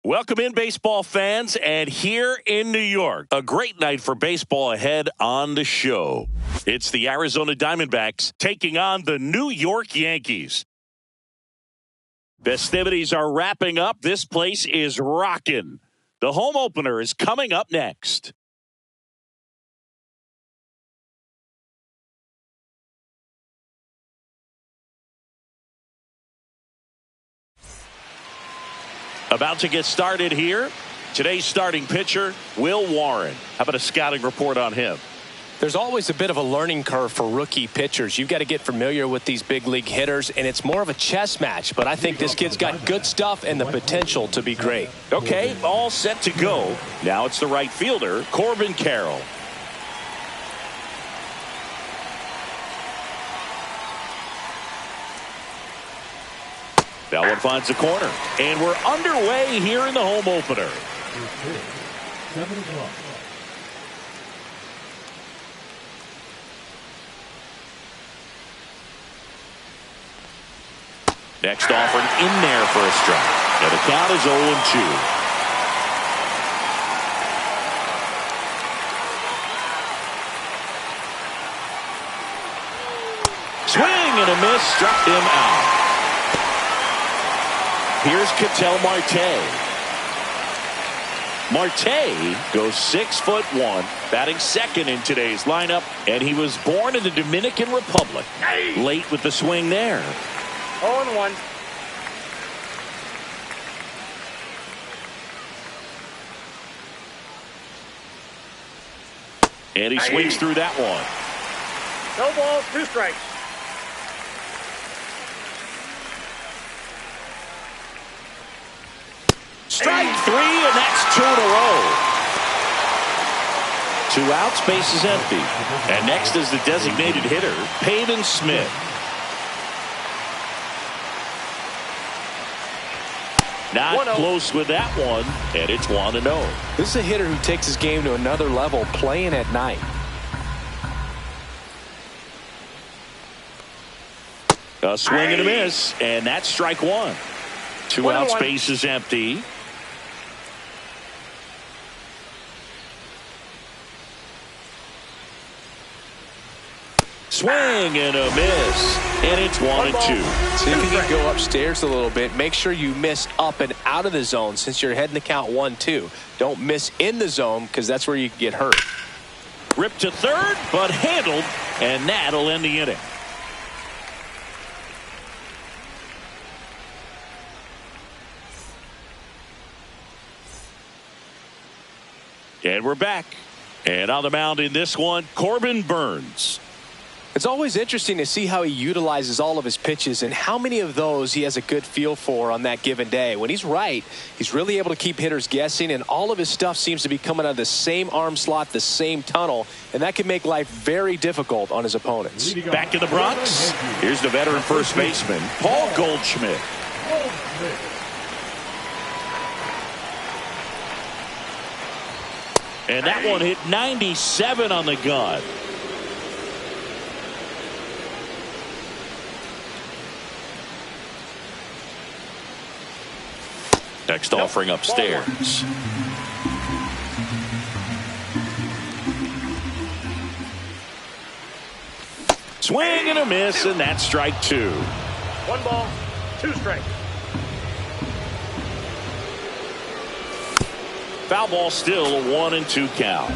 Welcome in, baseball fans, and here in New York, a great night for baseball ahead on the show. It's the Arizona Diamondbacks taking on the New York Yankees. Festivities are wrapping up. This place is rocking. The home opener is coming up next. About to get started here. Today's starting pitcher, Will Warren. How about a scouting report on him? There's always a bit of a learning curve for rookie pitchers. You've got to get familiar with these big league hitters, and it's more of a chess match. But I think this kid's got good stuff and the potential to be great. Okay, all set to go. Now it's the right fielder, Corbin Carroll. That one finds the corner. And we're underway here in the home opener. Next offering in there for a strike. Now the count is 0-2. Swing and a miss, struck him out. Here's Ketel Marte. Marte goes 6'1", batting second in today's lineup, and he was born in the Dominican Republic. Late with the swing there. 0-1. And he swings through that one. No balls, 2 strikes. Strike 3, and that's 2 in a row. 2 outs, base is empty. And next is the designated hitter, Peyton Smith. Not close with that one, and it's 1-0. This is a hitter who takes his game to another level, playing at night. A swing and a miss, and that's strike 1. 2 outs, base is empty. Swing and a miss, and it's 1-2. See if you can go upstairs a little bit. Make sure you miss up and out of the zone since you're heading the count 1-2. Don't miss in the zone because that's where you can get hurt. Ripped to third, but handled, and that'll end the inning. And we're back. And on the mound in this one, Corbin Burnes. It's always interesting to see how he utilizes all of his pitches and how many of those he has a good feel for on that given day. When he's right, he's really able to keep hitters guessing, and all of his stuff seems to be coming out of the same arm slot, the same tunnel, and that can make life very difficult on his opponents. Back in the Bronx, here's the veteran first baseman, Paul Goldschmidt. And that one hit 97 on the gun. Next offering upstairs. Swing and a miss, and that's strike 2. 1 ball, 2 strikes. Foul ball, still a 1-2 count.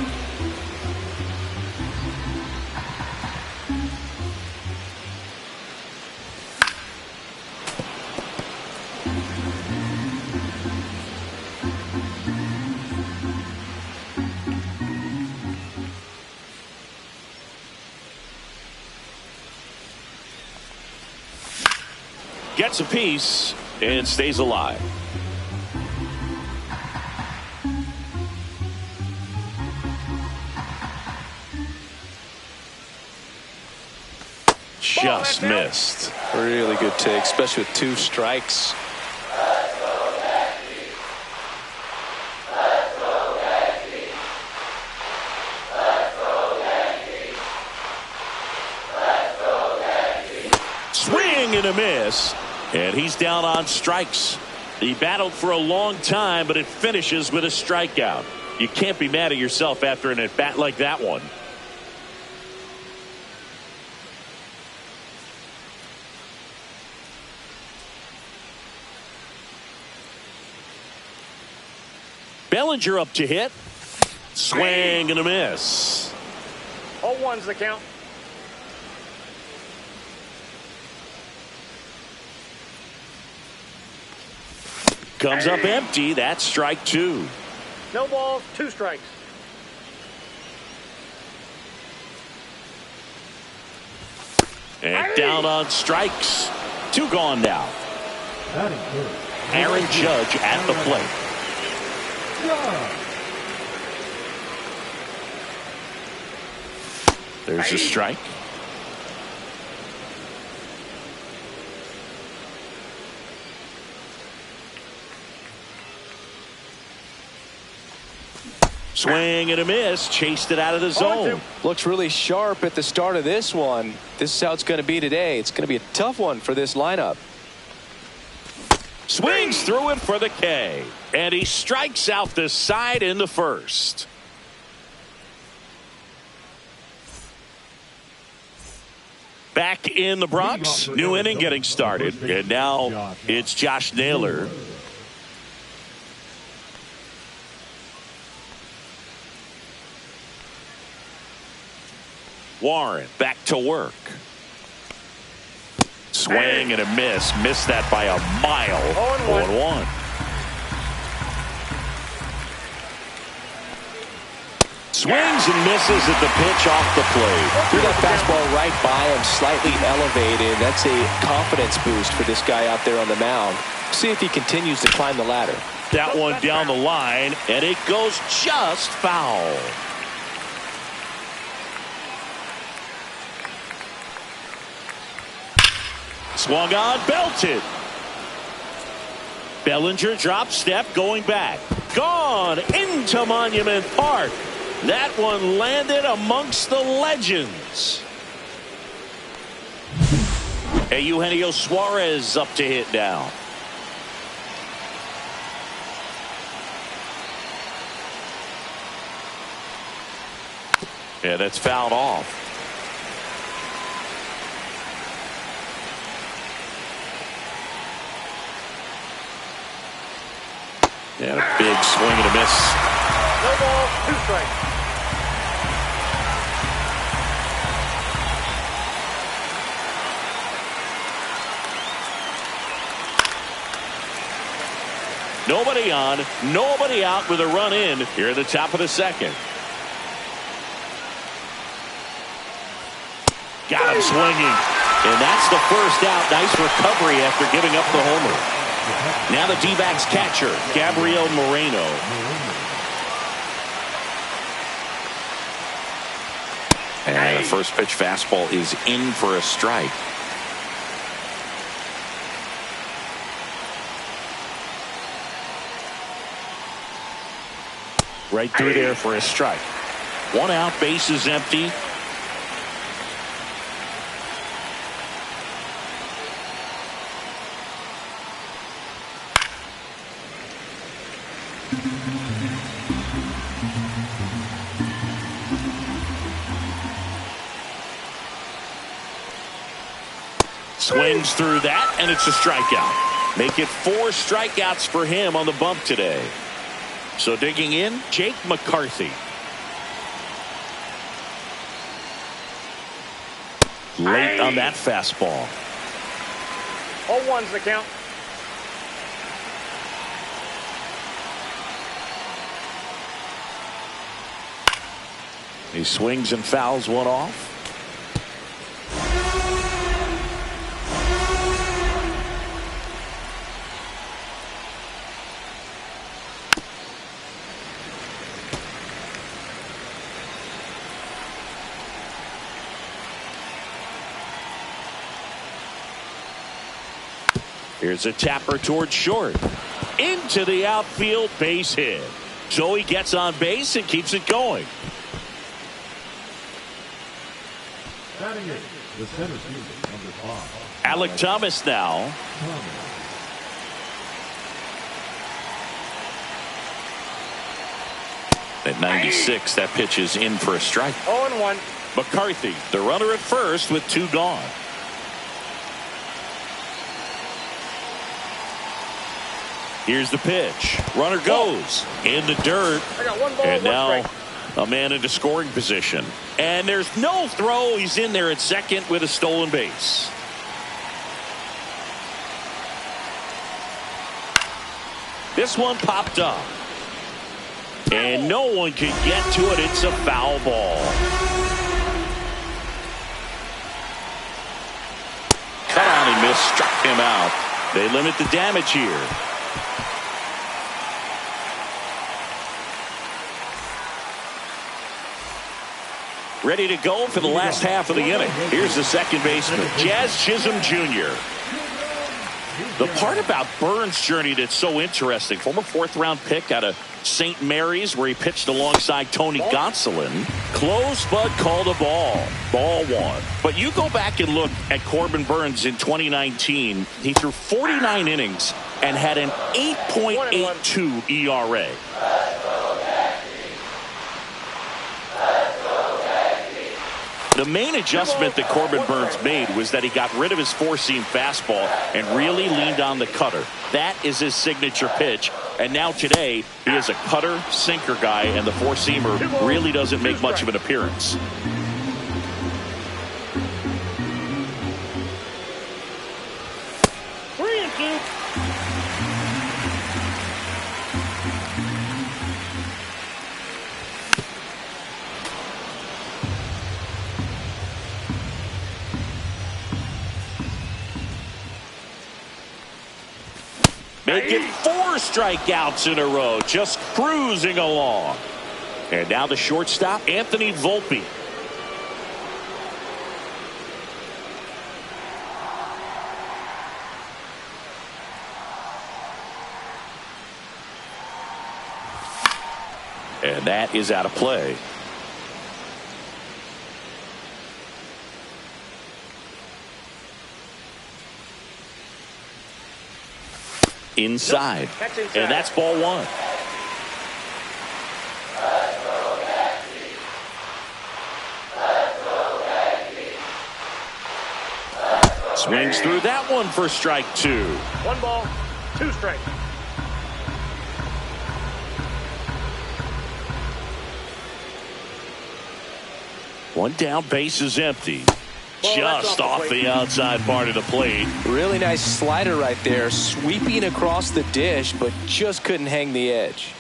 Gets a piece and stays alive. Just missed. Really good take, especially with 2 strikes. Swing and a miss, and he's down on strikes. He battled for a long time, but it finishes with a strikeout. You can't be mad at yourself after an at-bat like that one. Bellinger up to hit. Swing and a miss. 0-1's the count. Comes up empty. That's strike two. No balls, 2 strikes. And down on strikes. 2 gone now. Aaron Judge at the plate. There's a strike. Swing and a miss. Chased it out of the zone. Looks really sharp at the start of this one. This is how it's going to be today. It's going to be a tough one for this lineup. Swings through it for the K. And he strikes out the side in the first. Back in the Bronx. New inning getting started. And now it's Josh Naylor. Warren back to work. Swing and a miss. Missed that by a mile. 0-1. Swings and misses at the pitch off the plate. Threw that fastball right by him, slightly elevated. That's a confidence boost for this guy out there on the mound. See if he continues to climb the ladder. That one down the line, and it goes just foul. Swung on, belted. Bellinger drop step going back. Gone into Monument Park. That one landed amongst the legends. Eugenio Suarez up to hit now. Yeah, that's fouled off. And a big swing and a miss. No ball, 2 strikes. Nobody on, nobody out with a run in here at the top of the second. Got him swinging. And that's the first out. Nice recovery after giving up the homer. Now the D-backs catcher, Gabriel Moreno. And the first pitch fastball is in for a strike. Right through there for a strike. 1 out, base is empty. Swings through that, and it's a strikeout. Make it 4 strikeouts for him on the bump today. So digging in, Jake McCarthy. Late on that fastball. 0-1's the count. He swings and fouls one off. Here's a tapper towards short. Into the outfield, base hit. So he gets on base and keeps it going. The center fielder, number 5. Alec Thomas now. At 96, that pitch is in for a strike. 0-1. McCarthy, the runner at first with 2 gone. Here's the pitch. Runner goes in the dirt. I got 1 ball, And 1 now strike. a man into scoring position. And there's no throw. He's in there at second with a stolen base. This one popped up. And no one can get to it. It's a foul ball. Cut on, he missed, struck him out. They limit the damage here. Ready to go for the last half of the inning. Here's the second baseman, Jazz Chisholm Jr. The part about Burns' journey that's so interesting, former 4th-round pick out of St. Mary's, where he pitched alongside Tony Gonsolin. Close, but called a ball. Ball 1. But you go back and look at Corbin Burns in 2019. He threw 49 innings and had an 8.82 ERA. The main adjustment that Corbin Burns made was that he got rid of his 4-seam fastball and really leaned on the cutter. That is his signature pitch. And now today, he is a cutter, sinker guy, and the 4-seamer really doesn't make much of an appearance. Making 4 strikeouts in a row, just cruising along. And now the shortstop, Anthony Volpe. And that is out of play. Inside. And that's ball 1. Swings through that one for strike 2. 1 ball, 2 strikes. One down, base is empty. Just off the outside part of the plate. Really nice slider right there, sweeping across the dish, but just couldn't hang the edge.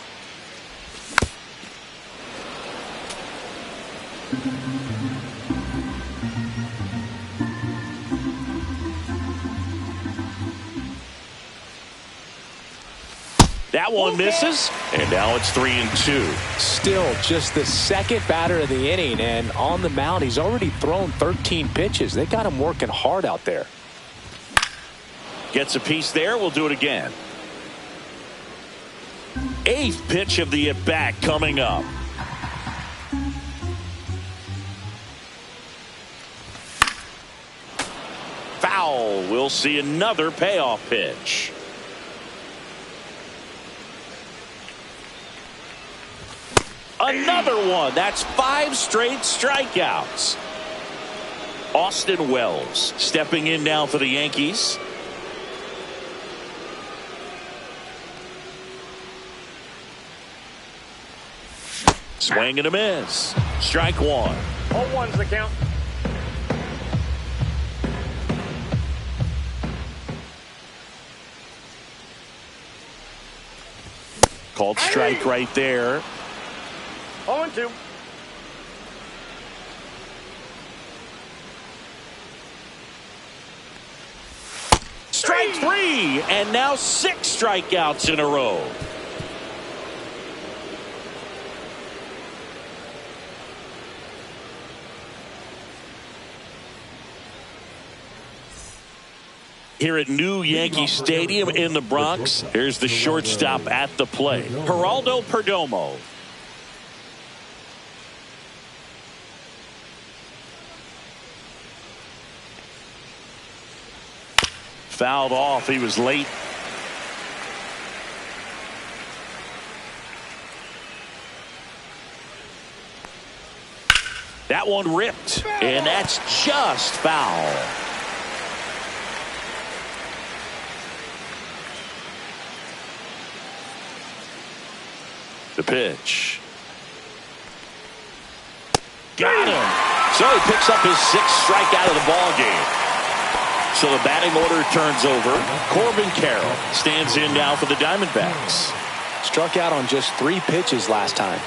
That one misses, and now it's 3-2. Still just the second batter of the inning, and on the mound, he's already thrown 13 pitches. They got him working hard out there. Gets a piece there. We'll do it again. 8th pitch of the at-bat coming up. Foul. We'll see another payoff pitch. Another one. That's 5 straight strikeouts. Austin Wells stepping in now for the Yankees. Swing and a miss. Strike 1. 0-1's the count. Called strike right there. 0-2. Strike 3, and now 6 strikeouts in a row. Here at New Yankee Stadium in the Bronx, here's the shortstop at the plate, Geraldo Perdomo. Fouled off. He was late. That one ripped, and that's just foul. The pitch. Got him. So he picks up his 6th strikeout of the ball game. So the batting order turns over. Corbin Carroll stands in now for the Diamondbacks. Struck out on just 3 pitches last time.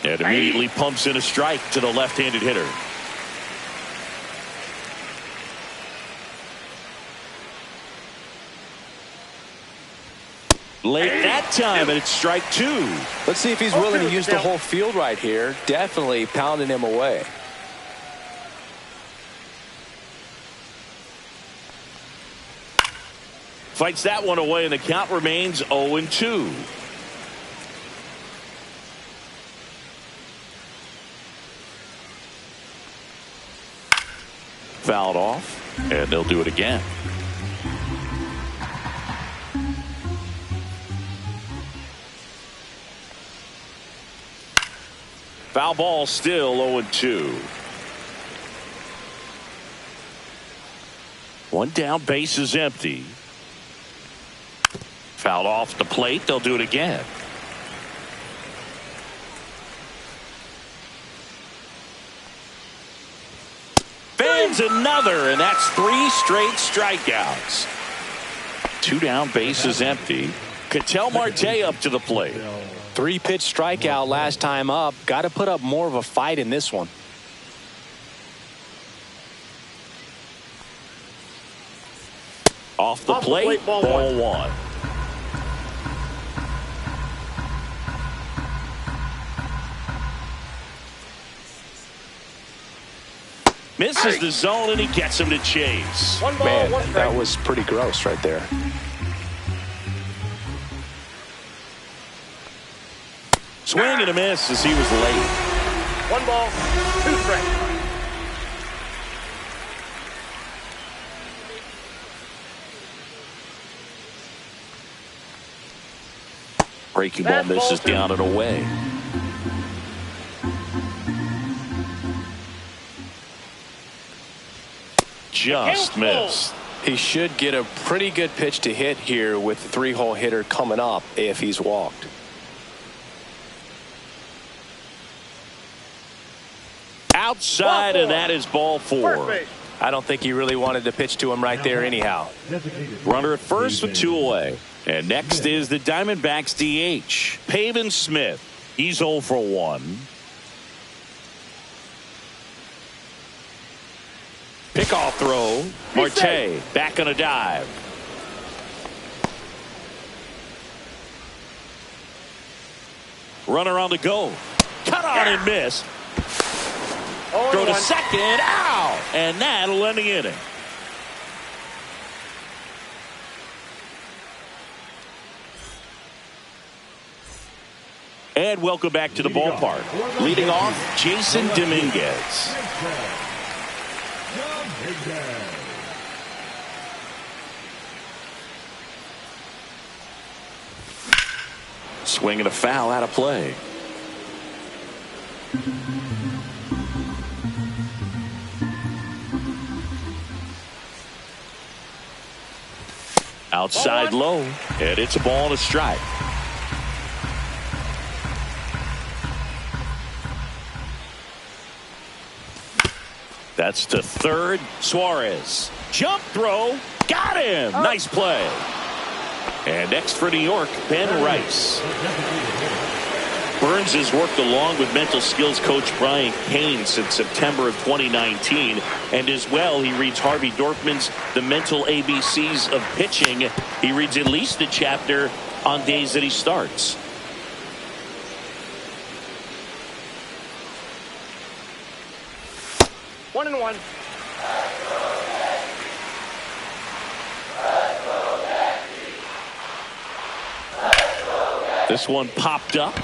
And immediately pumps in a strike to the left-handed hitter. Late that time, and it's strike 2. Let's see if he's willing to use the whole field right here. Definitely pounding him away. Fights that one away, and the count remains 0-2. Fouled off, and they'll do it again. Foul ball, still 0-2. One down, base is empty. Fouled off the plate, they'll do it again. Fans another, and that's 3 straight strikeouts. 2 down, base is empty. Ketel Marte up to the plate. 3-pitch strikeout last time up. Got to put up more of a fight in this one. Off the plate, ball 1. Misses the zone, and he gets him to chase. Man, that was pretty gross right there. Swing and a miss as he was late. 1 ball, 2 strikes. Breaking ball misses down and away. Just missed. He should get a pretty good pitch to hit here with the 3-hole hitter coming up if he's walked. Outside, and that is ball 4. I don't think he really wanted to pitch to him right there anyhow. Runner at first with 2 away. And next is the Diamondbacks DH, Pavin Smith. He's 0 for 1. Pickoff throw. Marte back on a dive. Runner on the go. Cut on and miss. Throw to second. Out. And that'll end the inning. And welcome back to the ballpark. Leading off, Jason Dominguez. Swing and a foul out of play. Outside low, and it's a ball and a strike. That's to third. Suarez. Jump throw. Got him. Nice play. And next for New York, Ben Rice. Burns has worked along with mental skills coach Brian Kane since September of 2019. And as well, he reads Harvey Dorfman's The Mental ABCs of Pitching. He reads at least a chapter on days that he starts. One and one. This one popped up.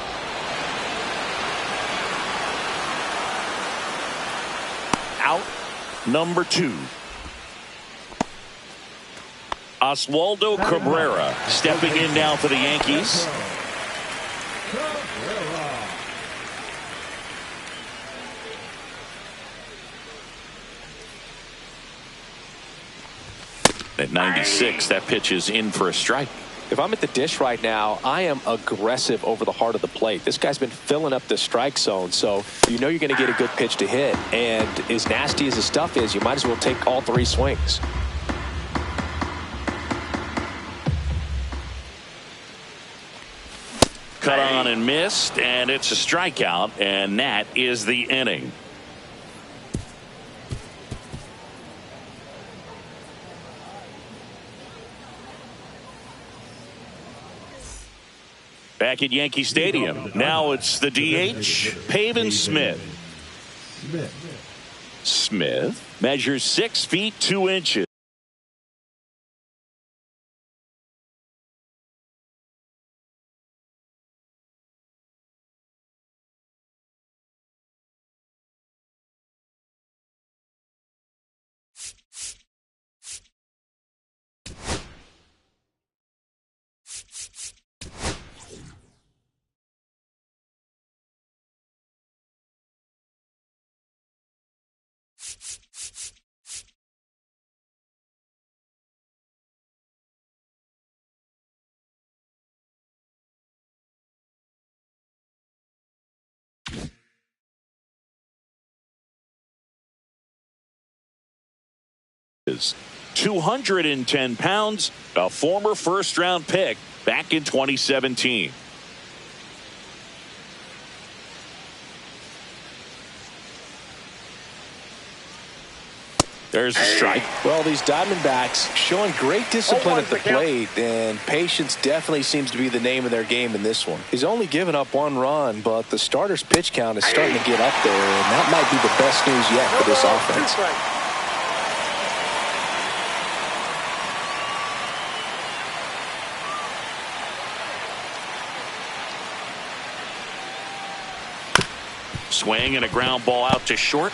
Out number 2. Oswaldo Cabrera stepping in now for the Yankees. At 96, that pitch is in for a strike. If I'm at the dish right now, I am aggressive over the heart of the plate. This guy's been filling up the strike zone, so you know you're going to get a good pitch to hit. And as nasty as the stuff is, you might as well take all three swings. Cut on and missed, and it's a strikeout, and that is the inning. Back at Yankee Stadium. Now it's the DH, Pavin Smith. Smith measures 6 feet 2 inches. Is 210 pounds, a former first-round pick back in 2017. There's a strike. Well, these Diamondbacks showing great discipline at the plate, and patience definitely seems to be the name of their game in this one. He's only given up 1 run, but the starter's pitch count is starting to get up there, and that might be the best news yet for this offense. Swing and a ground ball out to short.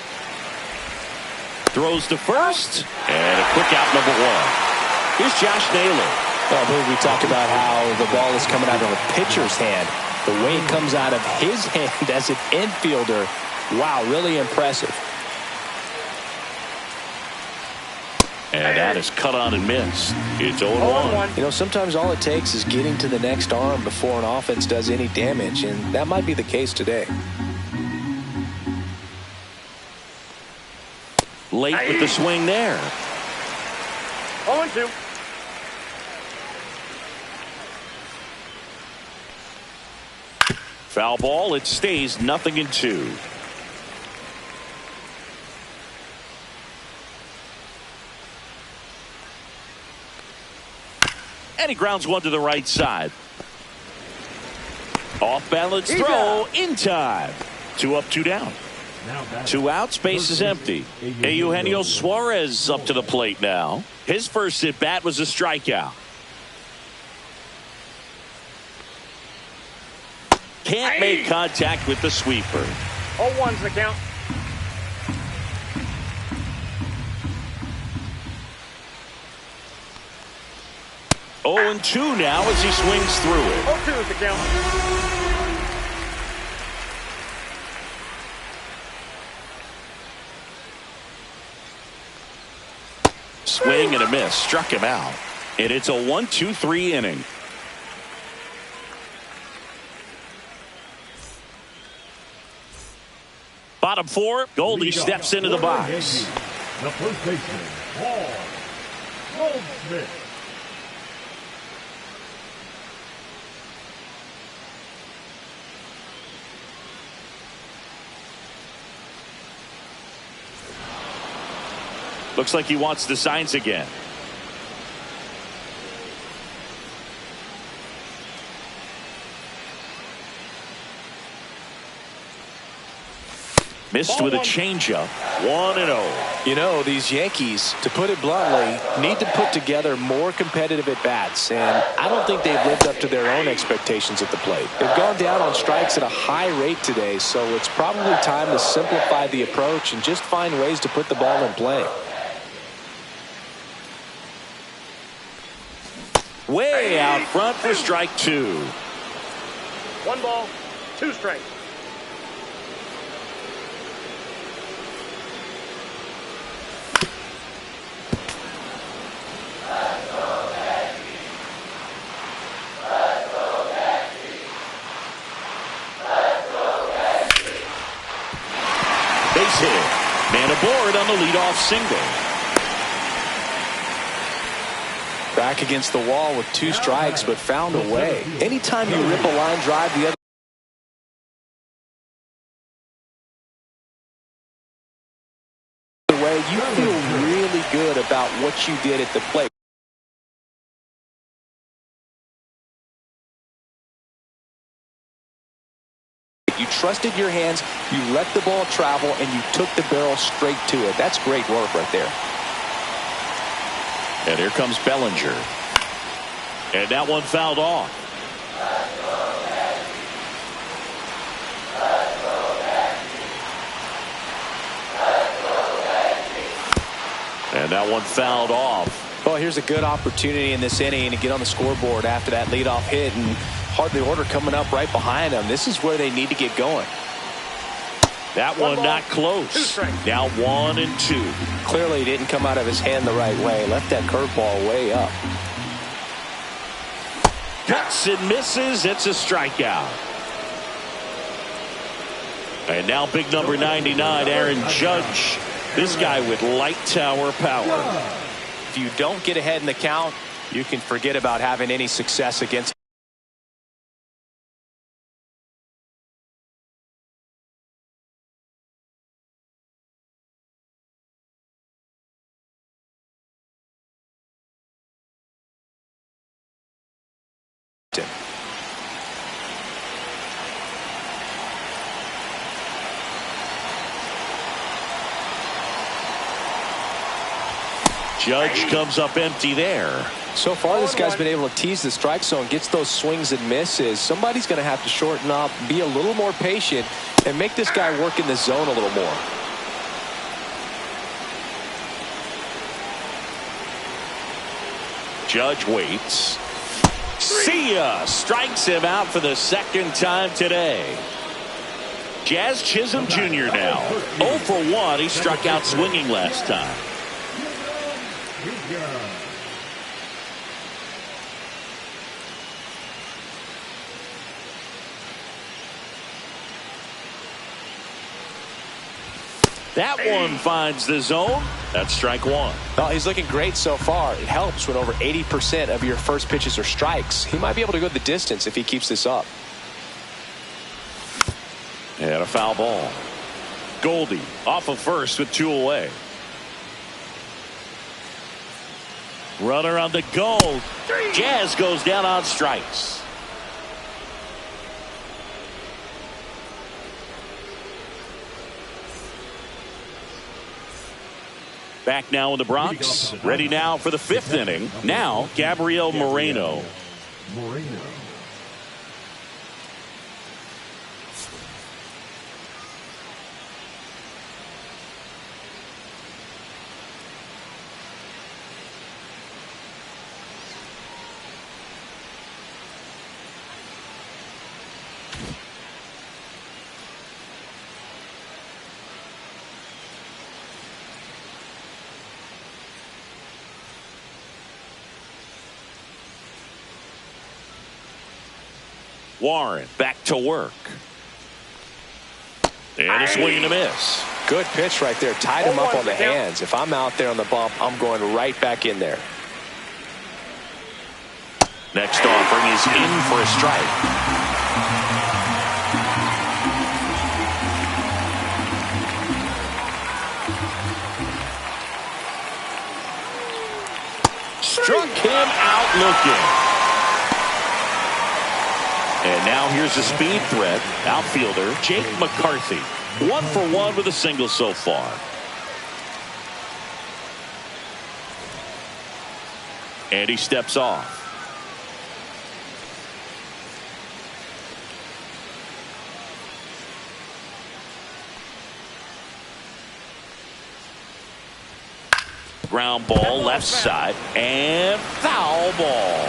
Throws to first, and a quick out number 1. Here's Josh Naylor. Well, we talked about how the ball is coming out of a pitcher's hand. The way it comes out of his hand as an infielder, wow, really impressive. And that is cut on and missed. It's 0-1. You know, sometimes all it takes is getting to the next arm before an offense does any damage, and that might be the case today. Late with the swing there. 0-2. Foul ball. It stays 0-2. And he grounds one to the right side. Off balance throw in time. 2 up, 2 down. 2 outs, base is empty. Eugenio Suarez up to the plate now. His first at bat was a strikeout. Can't make contact with the sweeper. 0-1's the count. Oh, and 2 now as he swings through it. 0-2 is the count. Swing and a miss. Struck him out. And it's a 1-2-3 inning. Bottom 4, Goldie steps into the box. The first baseman, Paul Goldschmidt. Looks like he wants the signs again. Missed with a changeup. 1-0. You know, these Yankees, to put it bluntly, need to put together more competitive at-bats, and I don't think they've lived up to their own expectations at the plate. They've gone down on strikes at a high rate today, so it's probably time to simplify the approach and just find ways to put the ball in play. Way out front for strike 2. 1 ball, 2 strikes. Base hit. Man aboard on the leadoff single. Back against the wall with 2 strikes, but found a way. Anytime you rip a line drive the other way, you feel really good about what you did at the plate. You trusted your hands, you let the ball travel, and you took the barrel straight to it. That's great work right there. And here comes Bellinger. And that one fouled off. And that one fouled off. Well, here's a good opportunity in this inning to get on the scoreboard after that leadoff hit, and hardly order coming up right behind them. This is where they need to get going. That one not close. Now 1 and 2. Clearly didn't come out of his hand the right way. Left that curveball way up. Cuts and misses. It's a strikeout. And now big number 99, Aaron Judge. This guy with light tower power. If you don't get ahead in the count, you can forget about having any success against. Judge comes up empty there. So far, this guy's been able to tease the strike zone, gets those swings and misses. Somebody's going to have to shorten up, be a little more patient, and make this guy work in the zone a little more. Judge waits. See ya! Strikes him out for the 2nd time today. Jazz Chisholm Jr. now. 0 for 1. He struck out swinging last time. That one finds the zone. That's strike 1. Well, he's looking great so far. It helps when over 80% of your first pitches are strikes. He might be able to go the distance if he keeps this up. And a foul ball. Goldie off of first with 2 away. Runner on the go. Jazz goes down on strikes. Back now in the Bronx. Ready now for the 5th inning. Now, Gabriel Moreno. Warren back to work. And a swing and a miss. Good pitch right there. Tied him up on the hands. If I'm out there on the bump, I'm going right back in there. Next offering is in for a strike. Struck him out looking. And now here's a speed threat. Outfielder Jake McCarthy. 1 for 1 with a single so far. And he steps off. Ground ball left side and foul ball.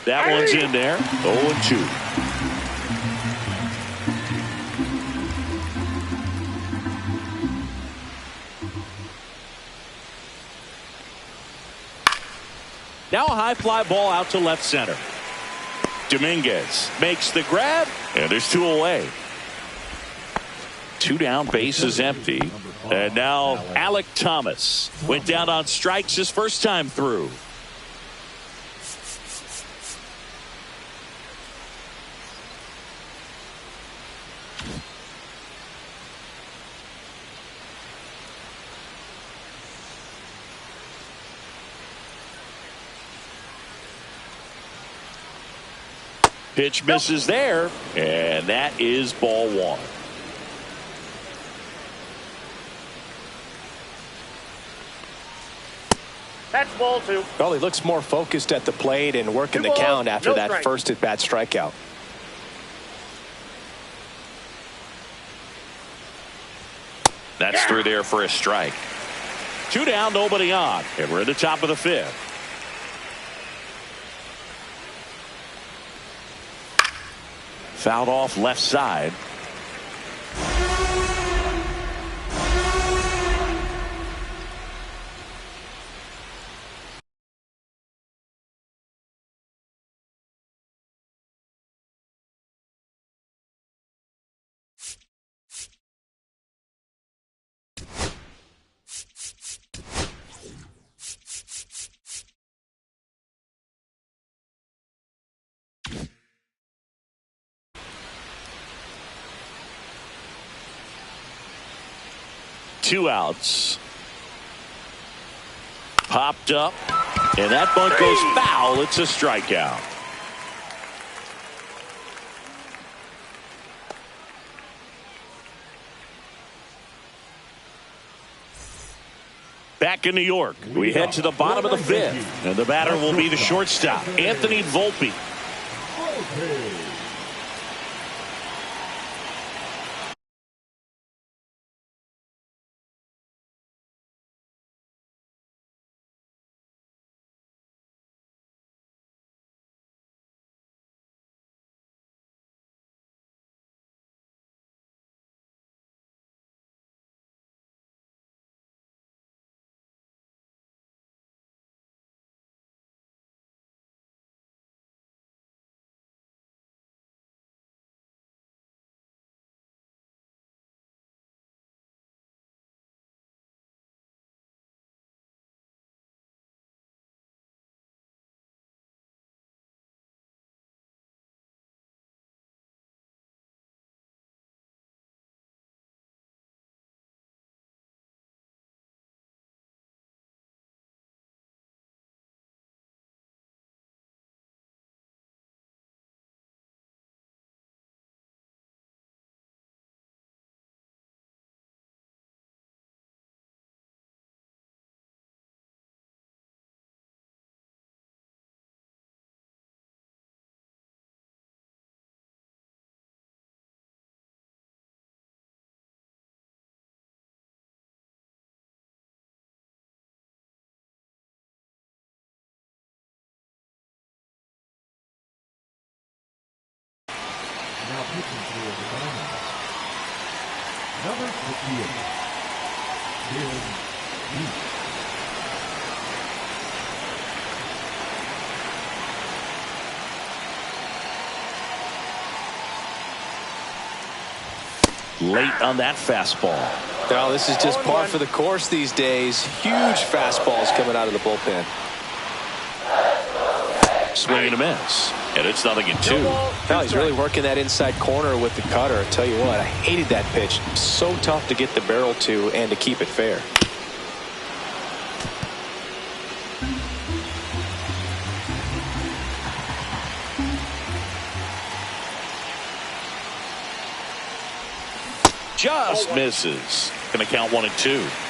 That one's in there. 0-2. Now a high fly ball out to left center. Dominguez makes the grab, and there's 2 away. 2 down, base is empty. And now Alek Thomas went down on strikes his first time through. Pitch misses there, and that is ball 1. That's ball 2. Well, he looks more focused at the plate and working the count after that first at-bat strikeout. That's through there for a strike. 2 down, nobody on, and we're at the top of the 5th. Fouled off left side. Two outs. Popped up, and that bunt goes foul. It's a strikeout. Back in New York, we head to the bottom of the 5th, and the batter will be the shortstop, Anthony Volpe. Now pitching for the Diamondbacks. Number 58, Late on that fastball. Now, this is just par for the course these days. Huge fastballs coming out of the bullpen. Swing and a miss. And it's 0-2. Now he's really working that inside corner with the cutter. I tell you what, I hated that pitch. So tough to get the barrel to and to keep it fair. Just misses. Going to count 1-2.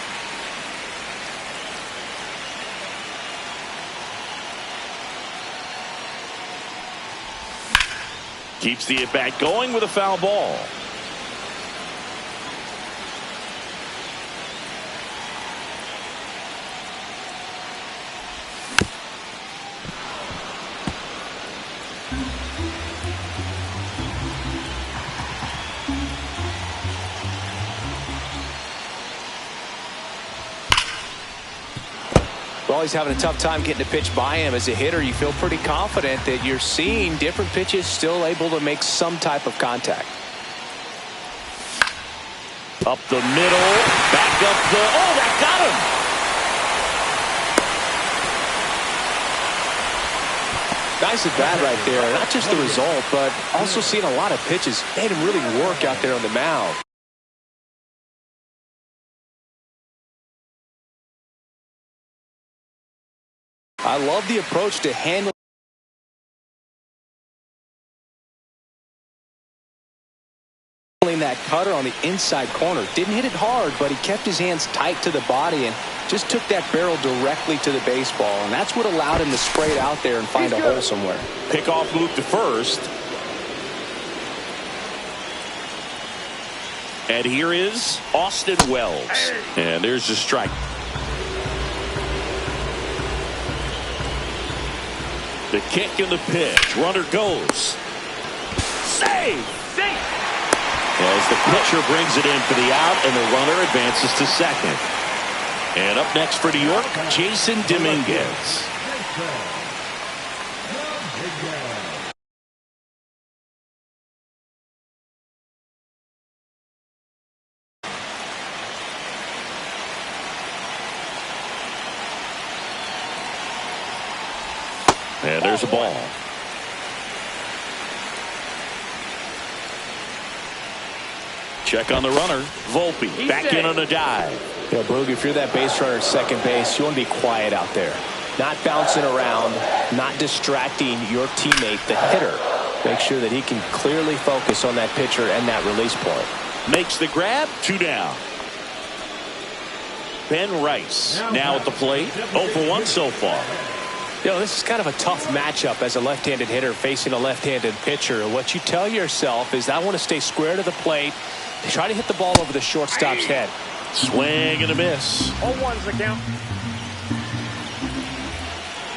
Keeps the at-bat going with a foul ball. Well, he's having a tough time getting a pitch by him. As a hitter, you feel pretty confident that you're seeing different pitches still able to make some type of contact. Up the middle, back up the, oh, that got him. Nice at bat right there. Not just the result, but also seeing a lot of pitches made him really work out there on the mound. I love the approach to handling that cutter on the inside corner. Didn't hit it hard, but he kept his hands tight to the body and just took that barrel directly to the baseball. And that's what allowed him to spray it out there and find a hole somewhere. Pickoff move to first. And here is Austin Wells. And there's the strike. The kick and the pitch. Runner goes. Save! As the pitcher brings it in for the out, and the runner advances to second. And up next for New York, Jason Dominguez. And there's a ball. Check on the runner. Volpe back in on a dive. Yeah, Boog, if you're that base runner at second base, you want to be quiet out there. Not bouncing around, not distracting your teammate, the hitter. Make sure that he can clearly focus on that pitcher and that release point. Makes the grab, 2 down. Ben Rice now at the plate. 0 for 1 so far. You know, this is kind of a tough matchup as a left-handed hitter facing a left-handed pitcher. What you tell yourself is, I want to stay square to the plate. Try to hit the ball over the shortstop's head. Swing and a miss. 0-1's the count.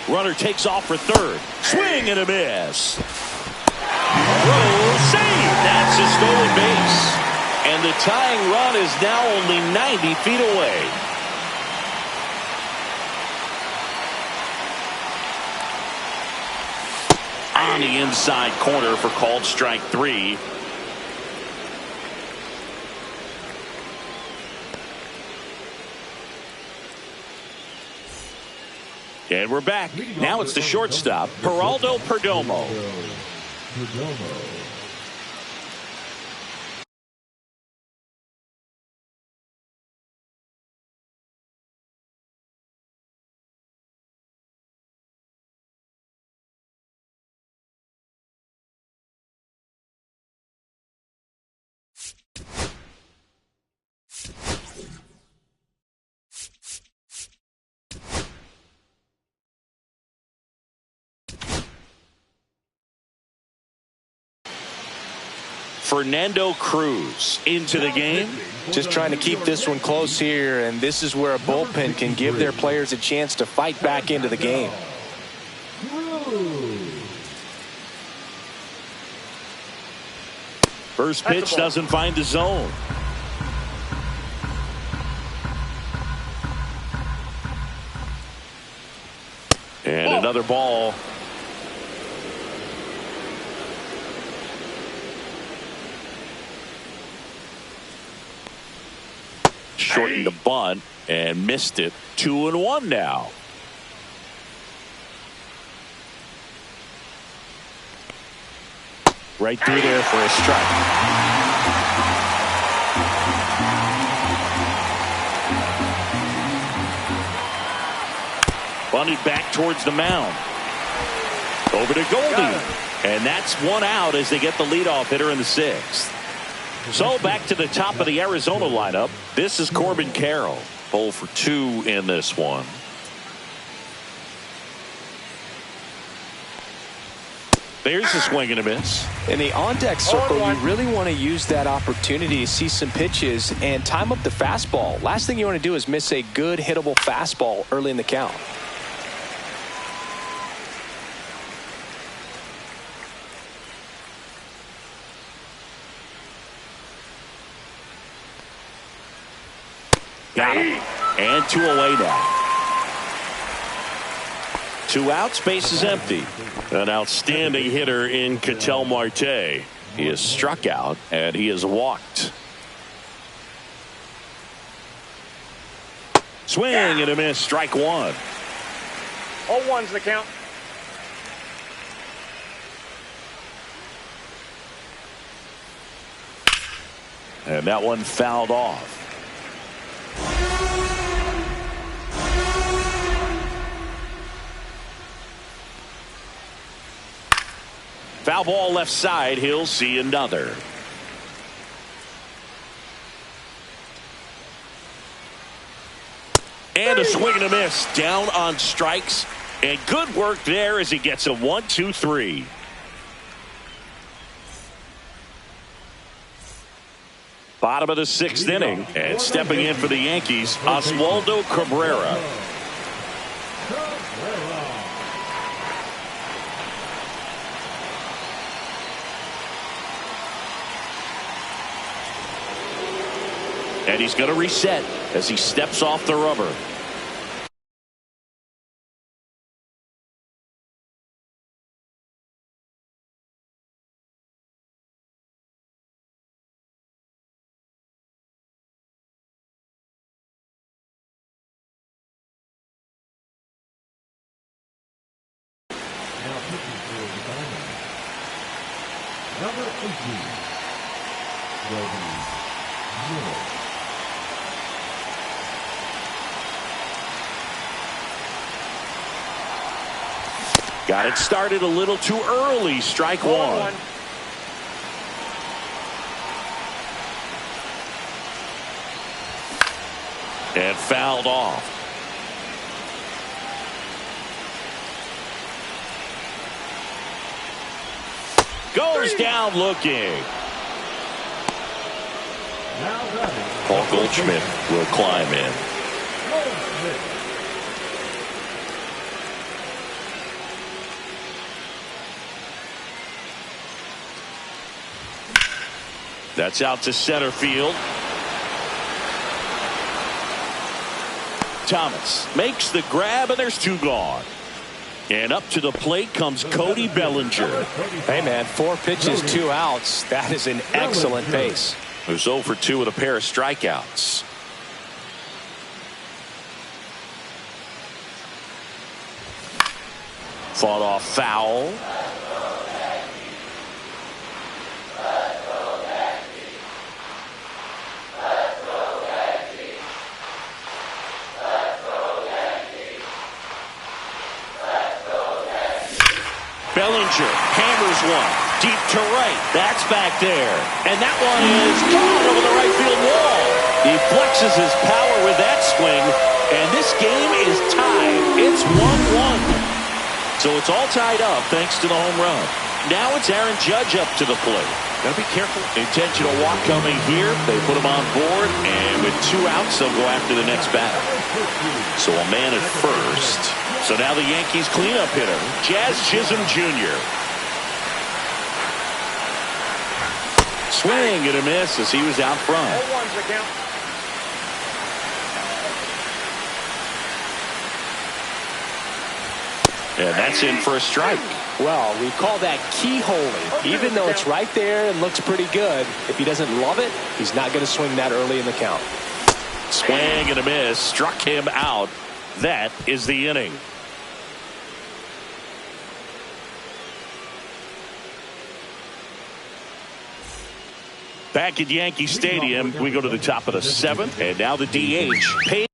Runner takes off for third. Swing and a miss. Throw, save. That's a stolen base. And the tying run is now only 90 feet away. On the inside corner for called strike 3. And we're back. Now it's the shortstop, Geraldo Perdomo. Fernando Cruz into the game. Just trying to keep this one close here, and this is where a bullpen can give their players a chance to fight back into the game. First pitch doesn't find the zone. And another ball. Shortened the bunt and missed it. 2-1 now. Right through there for a strike. Bunted back towards the mound. Over to Goldie. And that's 1 out as they get the leadoff hitter in the 6th. So back to the top of the Arizona lineup. This is Corbin Carroll. 0 for 2 in this one. There's a swing and a miss. In the on-deck circle, you really want to use that opportunity to see some pitches and time up the fastball. Last thing you want to do is miss a good hittable fastball early in the count. Got him. And 2 away now. 2 outs, base is empty. An outstanding hitter in Ketel Marte. He has struck out and he has walked. Swing and a miss, strike 1. 0-1's the count. And that one fouled off. Foul ball left side. He'll see another. And a swing and a miss. Down on strikes. And good work there as he gets a 1-2-3. Bottom of the 6th inning. And stepping in for the Yankees, Oswaldo Cabrera. And he's going to reset as he steps off the rubber. Now pitching for the Diamondbacks. Number 18, Yankees. Got it started a little too early. Strike 1. And fouled off. Goes down looking. Paul Goldschmidt will climb in. That's out to center field. Thomas makes the grab, and there's 2 gone. And up to the plate comes Cody Bellinger. Hey, man, 4 pitches, 2 outs. That is an excellent pace. Who's 0 for 2 with a pair of strikeouts. Fought off foul. Bellinger hammers one deep to right. That's back there. And that one is gone over the right field wall. He flexes his power with that swing. And this game is tied. It's 1-1. So it's all tied up thanks to the home run. Now it's Aaron Judge up to the plate. Gotta be careful. Intentional walk coming here. They put him on board. And with 2 outs, they'll go after the next batter. So a man at first. So now the Yankees cleanup hitter, Jazz Chisholm Jr. Swing and a miss as he was out front. 0-1's the count. And that's in for a strike. Well, we call that keyholing. Even though it's right there and looks pretty good, if he doesn't love it, he's not going to swing that early in the count. Swing and a miss, struck him out. That is the inning. Back at Yankee Stadium, we go to the top of the 7th, and now the DH.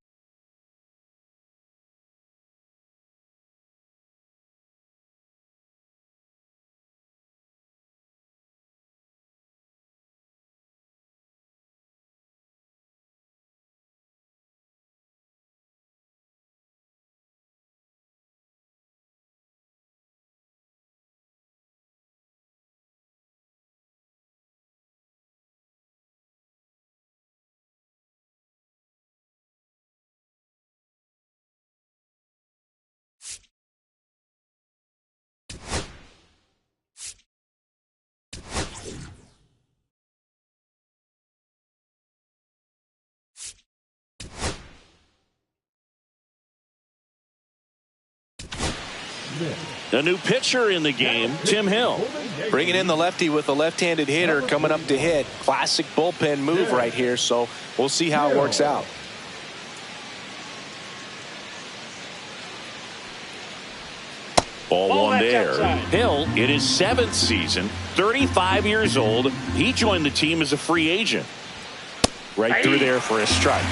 The new pitcher in the game, Tim Hill. Bringing in the lefty with a left-handed hitter coming up to hit. Classic bullpen move right here, so we'll see how it works out. Ball one there. Hill, in his 7th season, 35 years old. He joined the team as a free agent. Right through there for a strike.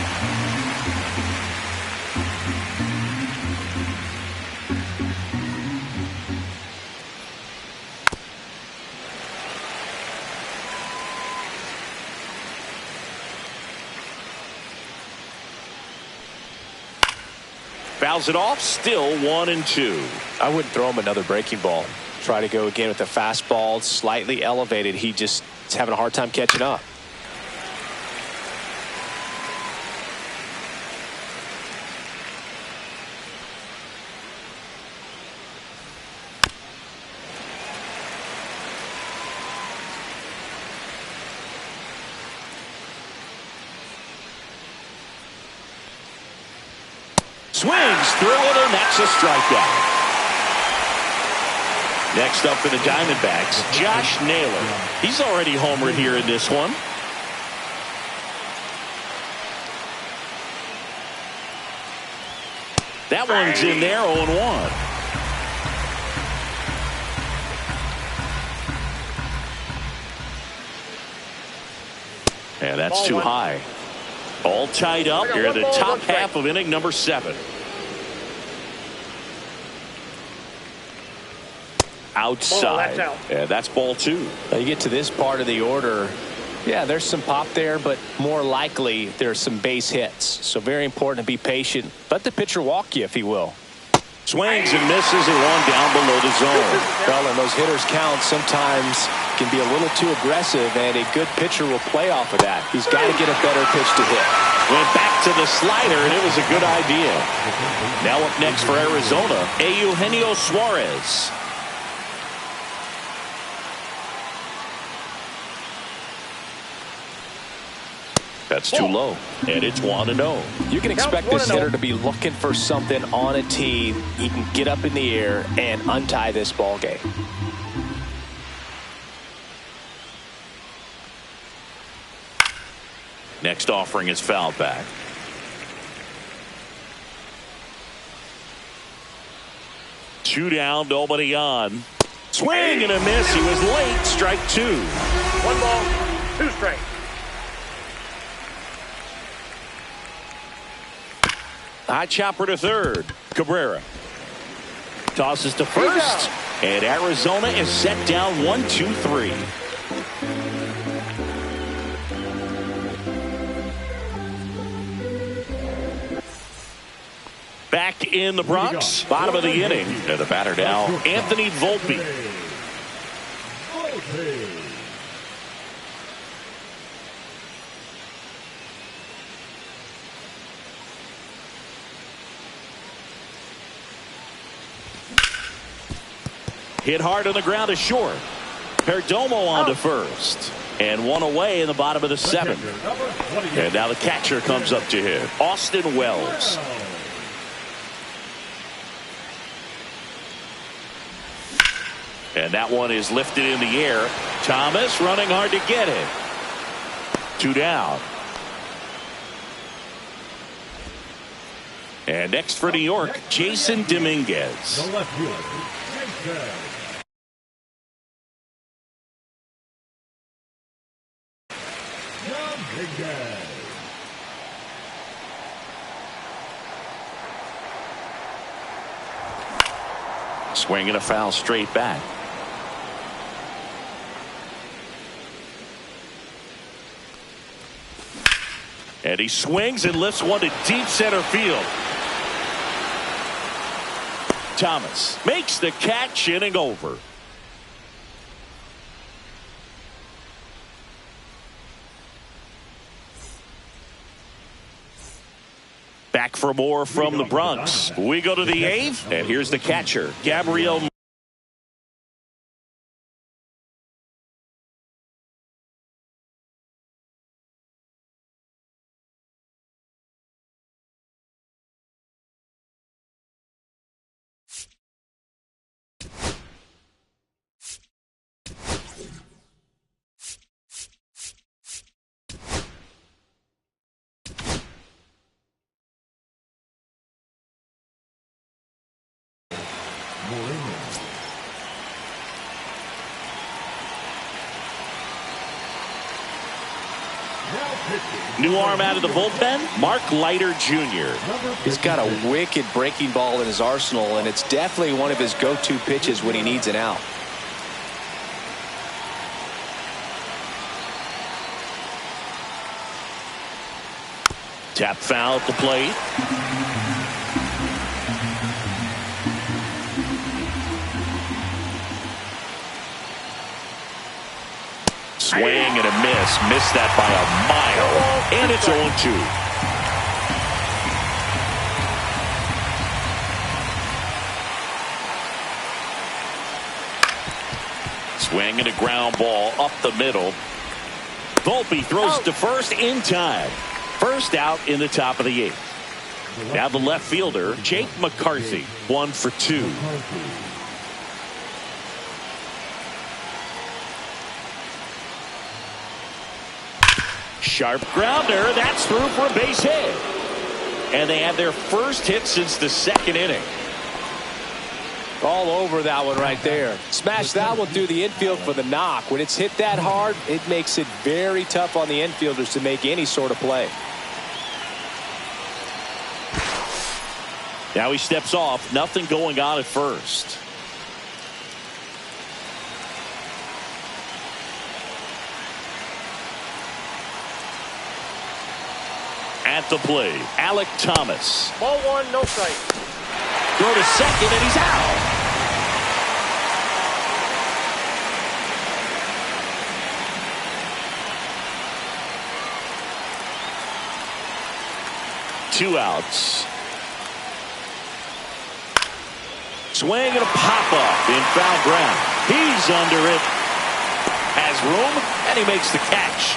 Fouls it off, still 1-2. I wouldn't throw him another breaking ball. Try to go again with the fastball, slightly elevated. He just is having a hard time catching up. Swings through it, and that's a strikeout. Next up for the Diamondbacks, Josh Naylor. He's already homered here in this one. That one's in there, 0-1. And that's too high. All tied up here in the top half of inning number 7. Outside. And that's ball 2. Now you get to this part of the order. Yeah, there's some pop there, but more likely there's some base hits. So very important to be patient. Let the pitcher walk you if he will. Swings and misses and one down below the zone. Well, and those hitters count sometimes can be a little too aggressive, and a good pitcher will play off of that. He's got to get a better pitch to hit. Went back to the slider, and it was a good idea. Now up next for Arizona, Eugenio Suarez. That's too low, and it's 1-0. You can expect this hitter to be looking for something on a tee. He can get up in the air and untie this ball game. Next offering is fouled back. Two down, nobody on. Swing and a miss. He was late. Strike 2. 1 ball, 2 strikes. High chopper to third. Cabrera tosses to first, and Arizona is set down 1-2-3. Back in the Bronx, bottom of the inning, and the batter now, Anthony Volpe. Hit hard on the ground to short. Perdomo on to first. And one away in the bottom of the 7th. And now the catcher comes up to hit. Austin Wells. And that one is lifted in the air. Thomas running hard to get it. 2 down. And next for New York, Jason Dominguez. The left fielder, Jason. Swing and a foul straight back. And he swings and lifts one to deep center field. Thomas makes the catch, inning over. Back for more from the Bronx. We go to the 8th, and here's the catcher, Gabriel. New arm out of the bullpen, Mark Leiter Jr. He's got a wicked breaking ball in his arsenal, and it's definitely one of his go-to pitches when he needs an out. Tap foul at the plate. Swing and a miss. Missed that by a mile. And it's 0-2. Swing and a ground ball up the middle. Volpe throws it to first in time. First out in the top of the 8th. Now the left fielder, Jake McCarthy, 1 for 2. Sharp grounder. That's through for a base hit. And they had their first hit since the 2nd inning. All over that one right there. Smash that one through the infield for the knock. When it's hit that hard, it makes it very tough on the infielders to make any sort of play. Now he steps off. Nothing going on at first. At the plate, Alec Thomas. Ball 1, no strike. Throw to second, and he's out. Two outs. Swing and a pop-up in foul ground. He's under it. Has room, and he makes the catch.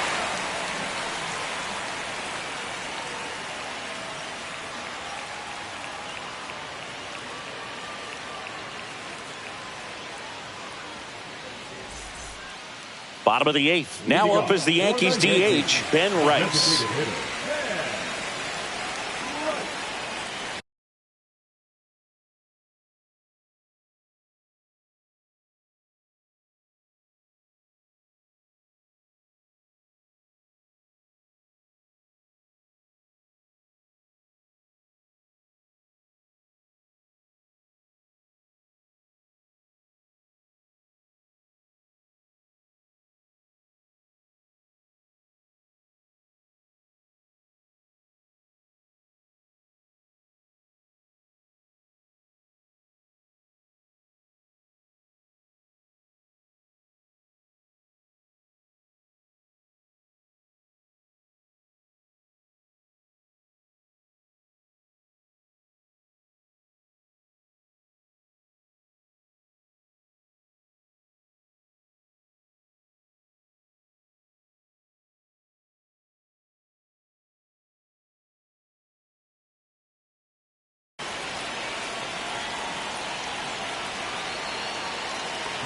Bottom of the 8th. Now up is the Yankees DH, Ben Rice.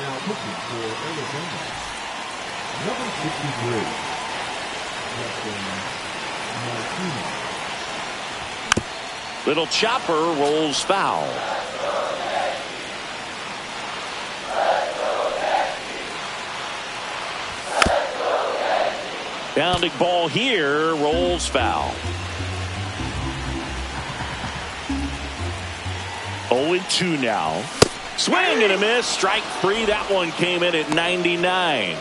Now pitching for Arizona, number 63, Justin Martinez. Little chopper rolls foul. Bounding ball here, rolls foul. 0-2 now. Swing and a miss. Strike 3. That one came in at 99.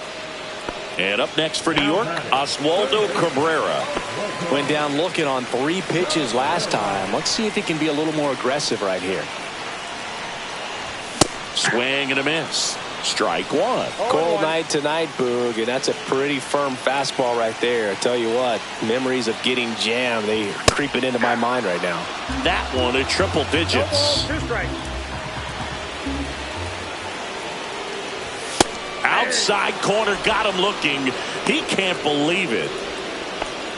And up next for New York, Oswaldo Cabrera. Went down looking on 3 pitches last time. Let's see if he can be a little more aggressive right here. Swing and a miss. Strike 1. Cold night tonight, Boog, and that's a pretty firm fastball right there. I tell you what, memories of getting jammed, they are creeping into my mind right now. That one at triple digits. 2 strikes. Outside corner, got him looking. He can't believe it.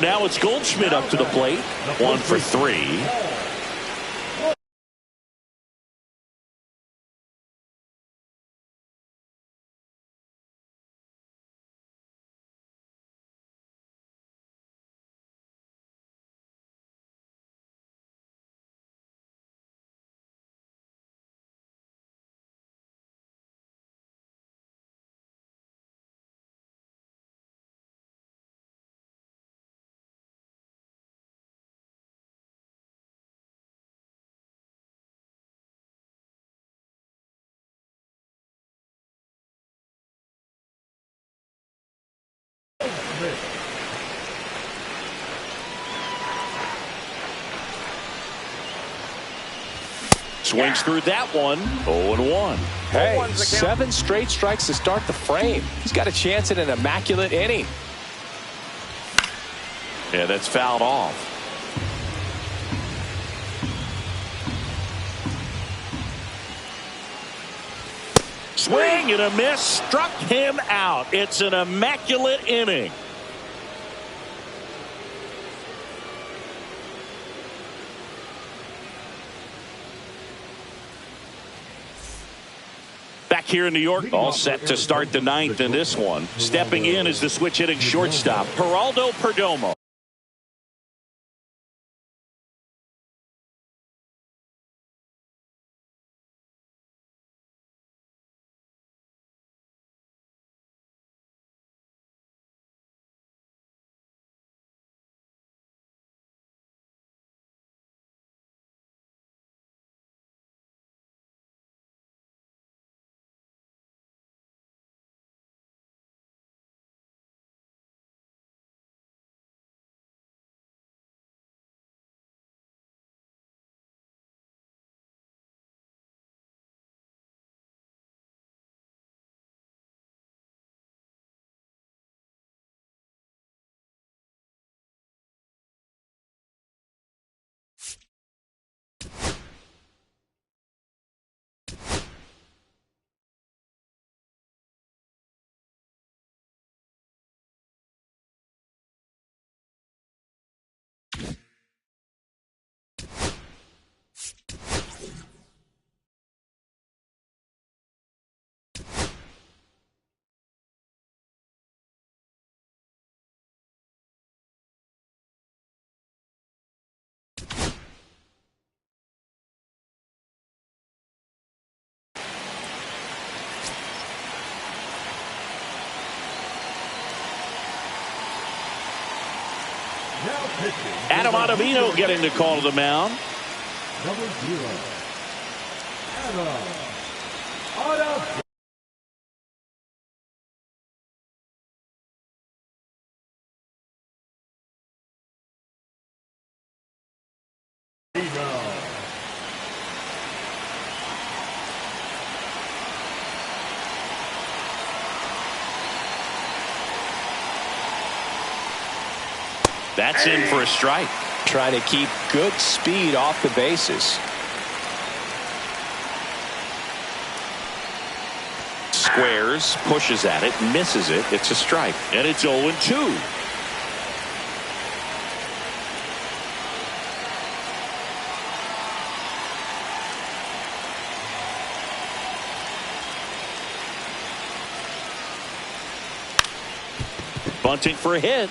Now it's Goldschmidt up to the plate. 1 for 3. pitch. Swings through that one. 0-1. Hey, 7 straight strikes to start the frame. He's got a chance at an immaculate inning. Yeah, that's fouled off. Swing and a miss. Struck him out. It's an immaculate inning. Back here in New York, all set to start the 9th in this one. Stepping in is the switch hitting shortstop, Geraldo Perdomo. Adam Ottavino getting the call to the mound. Number 0, Adam Ottavino. That's in for a strike. Trying to keep good speed off the bases. Squares, pushes at it, misses it. It's a strike. And it's 0-2. Bunting for a hit.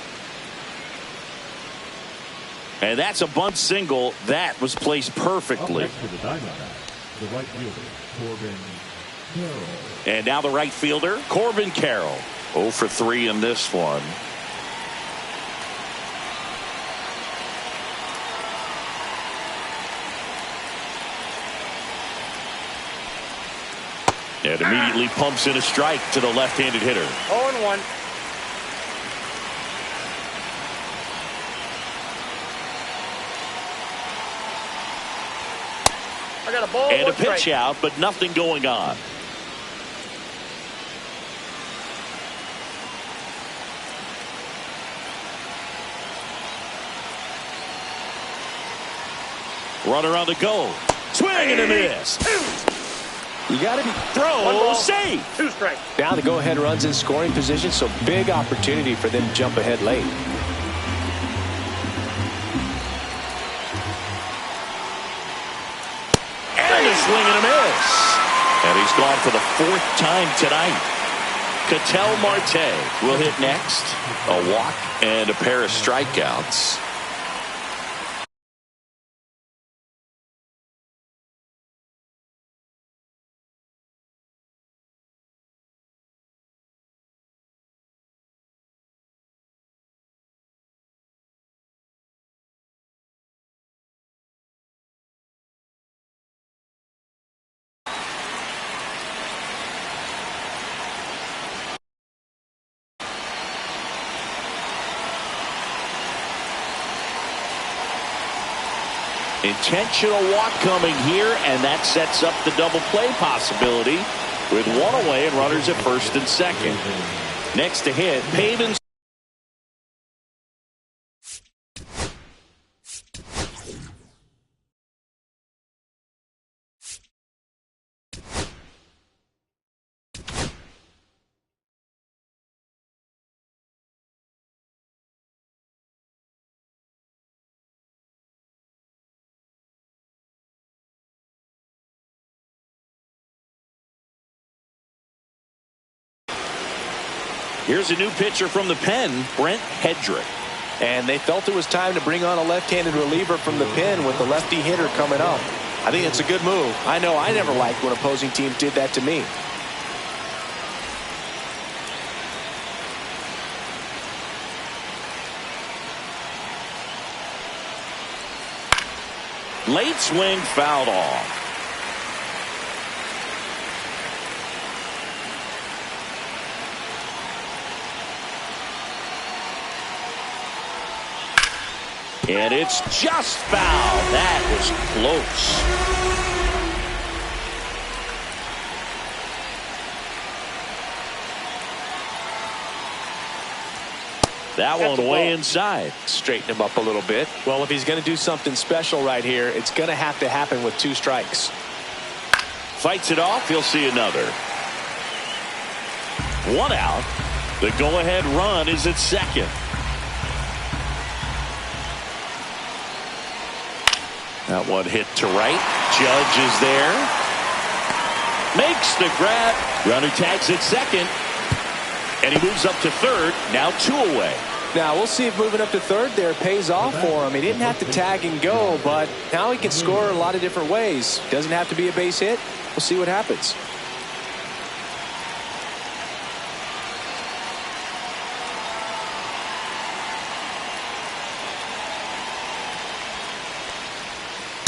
And that's a bunt single that was placed perfectly. Up next for the Diamondbacks, the right fielder, Corbin Carroll. And now the right fielder, Corbin Carroll. 0 for 3 in this one. And immediately pumps in a strike to the left-handed hitter. 0-1. I got a ball. And a strike. pitch out, but nothing going on. Runner on the go. Swing and a miss. You got to be Throw safe. 2 strikes. now the go-ahead runs in scoring position, so big opportunity for them to jump ahead late. And a swing and a miss. And he's gone for the 4th time tonight. Ketel Marte will hit next. A walk and a pair of strikeouts. Intentional walk coming here, and that sets up the double play possibility with one away and runners at first and second. Next to hit, Pavin. Here's a new pitcher from the pen, Brent Hedrick. And they felt it was time to bring on a left-handed reliever from the pen with the lefty hitter coming up. I think it's a good move. I know I never liked when opposing teams did that to me. Late swing fouled off. And it's just foul. That was close. That one way inside. Straighten him up a little bit. Well, if he's going to do something special right here, it's going to have to happen with 2 strikes. Fights it off. He'll see another. 1 out. The go-ahead run is at second. That one hit to right. Judge is there. Makes the grab. Runner tags at second. And he moves up to third. Now 2 away. Now we'll see if moving up to third there pays off for him. He didn't have to tag and go, but now he can score a lot of different ways. Doesn't have to be a base hit. We'll see what happens.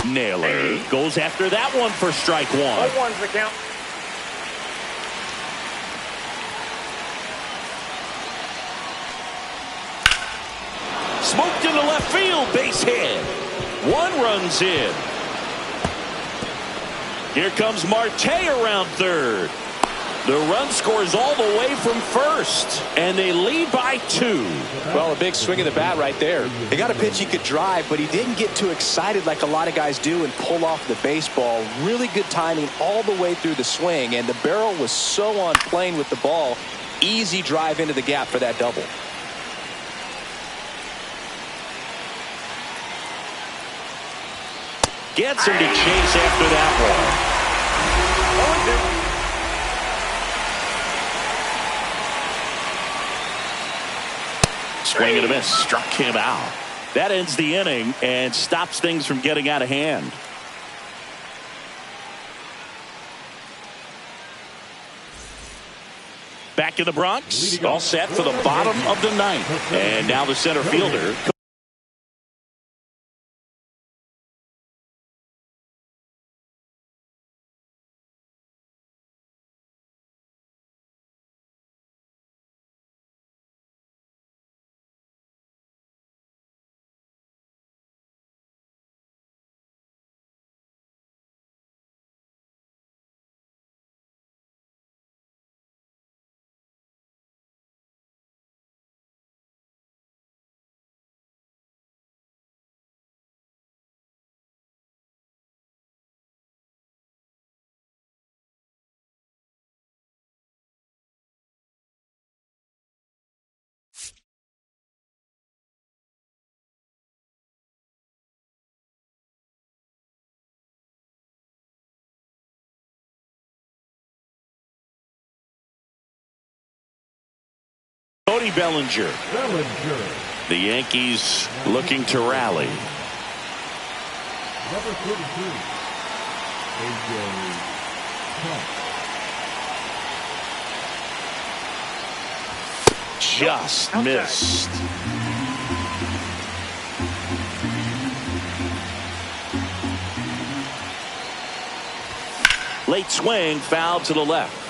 Naylor goes after that one for strike 1. 0-1's the count. Smoked into left field, base hit. 1 runs in. Here comes Marte around third. The run scores all the way from first, and they lead by 2. Well, a big swing of the bat right there. He got a pitch he could drive, but he didn't get too excited like a lot of guys do and pull off the baseball. Really good timing all the way through the swing, and the barrel was so on plane with the ball. Easy drive into the gap for that double. Gets him to chase after that one. Swing and a miss. Struck him out. That ends the inning and stops things from getting out of hand. Back in the Bronx. All set for the bottom of the 9th. And now the center fielder. Cody Bellinger. The Yankees looking to rally. Number 33, A.J. Just missed. Late swing, foul to the left.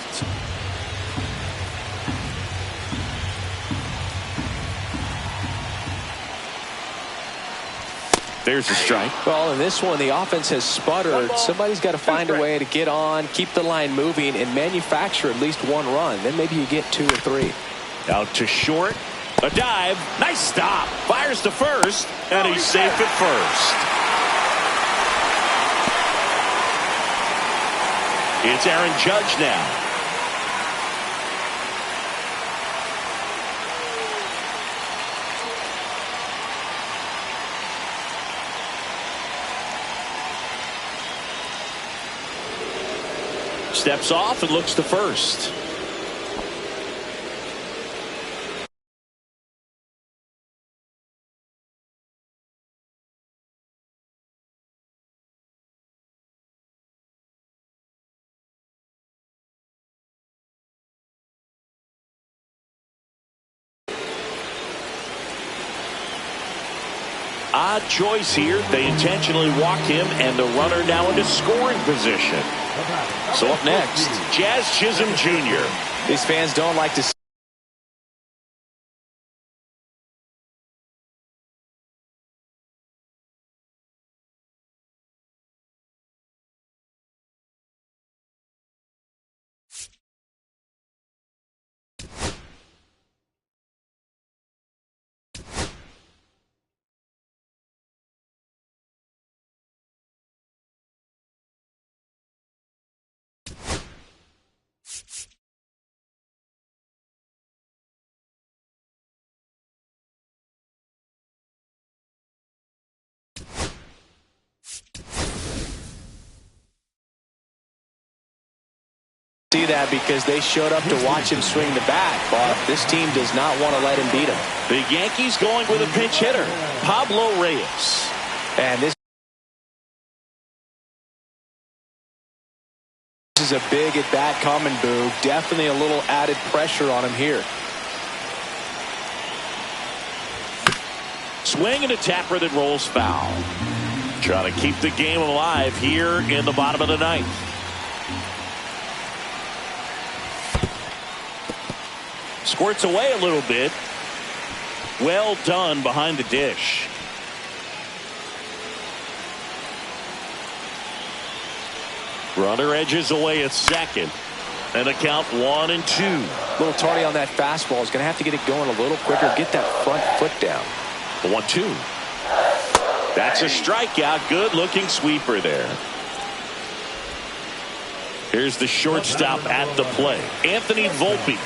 There's the strike. Well, in this one, the offense has sputtered. Somebody's got to find a way to get on, keep the line moving, and manufacture at least one run. Then maybe you get 2 or 3. Out to short. A dive. Nice stop. Fires to first, and he's safe at first. It's Aaron Judge now. Steps off and looks to first. Odd choice here. They intentionally walk him, and the runner now into scoring position. So up next, Jazz Chisholm Jr. These fans don't like to see that because they showed up to watch him swing the bat, but this team does not want to let him beat him. The Yankees going with a pinch hitter, Pablo Reyes. And this is a big at bat coming, Boog. Definitely a little added pressure on him here. Swing and a tapper that rolls foul. Trying to keep the game alive here in the bottom of the ninth. Squirts away a little bit. Well done behind the dish. Runner edges away at second. And a count 1-2. A little tardy on that fastball. Is going to have to get it going a little quicker. Get that front foot down. The 1-2. That's a strikeout. Good looking sweeper there. Here's the shortstop at the play, Anthony Volpe.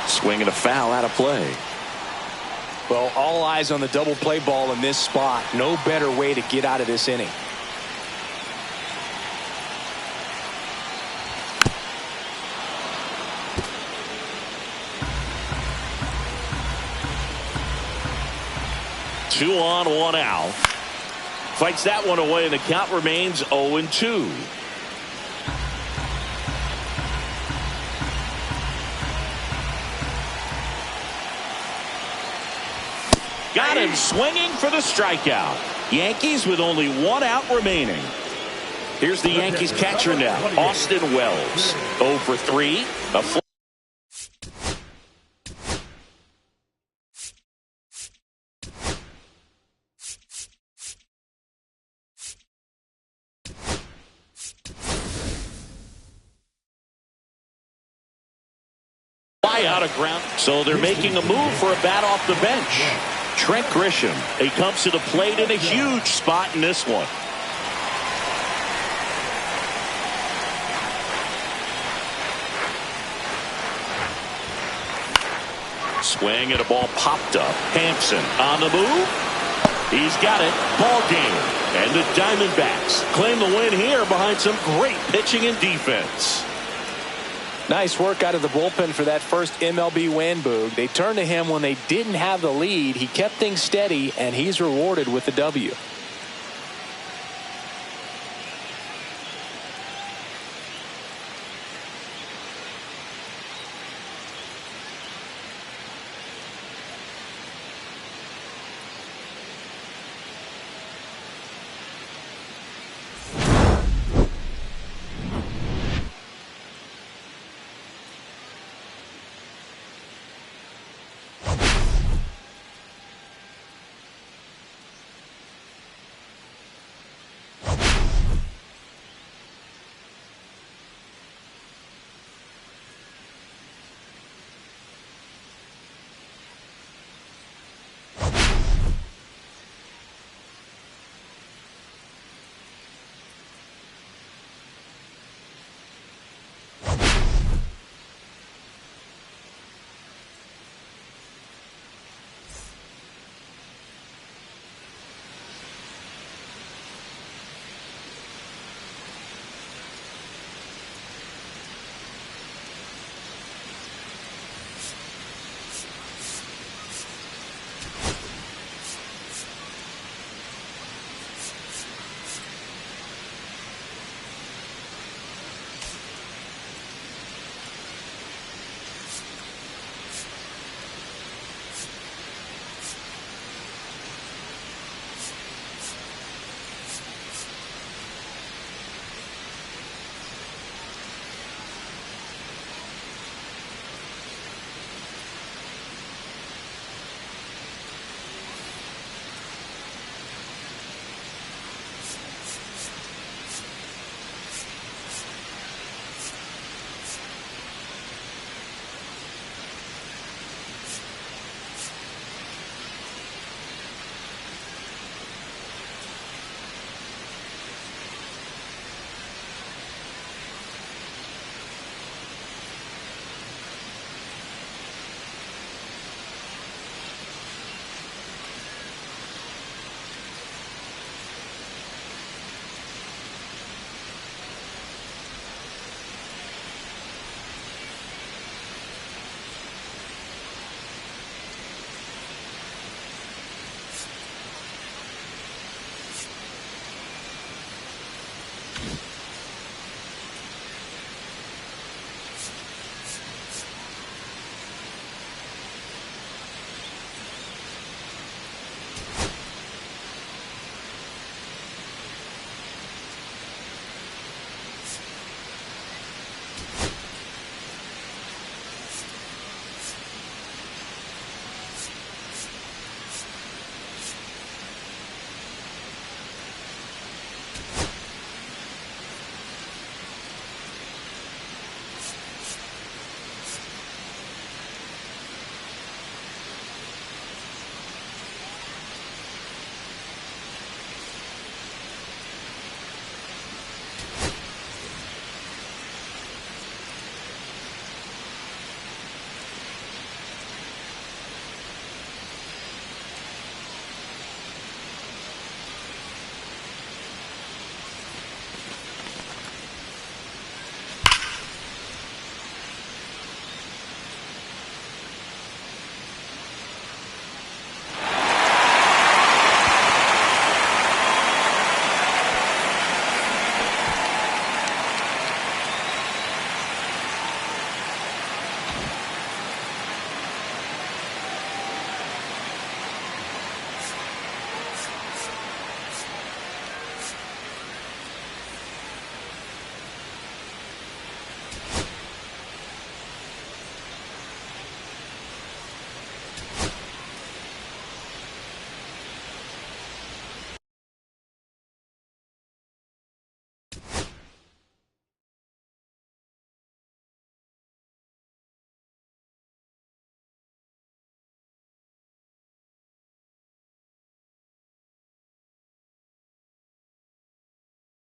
Swing and a foul out of play. Well, all eyes on the double play ball in this spot. No better way to get out of this inning. Two on, one out. Fights that one away, and the count remains 0-2. Got him swinging for the strikeout. Yankees with only one out remaining. Here's the Yankees catcher now, Austin Wells. 0 for 3. A fly out of ground. So they're making a move for a bat off the bench. Trent Grisham. He comes to the plate in a huge spot in this one. Swing and a ball popped up. Hampson on the move. He's got it. Ball game. And the Diamondbacks claim the win here behind some great pitching and defense. Nice work out of the bullpen for that first MLB win, Boog. They turned to him when they didn't have the lead. He kept things steady, and he's rewarded with the W.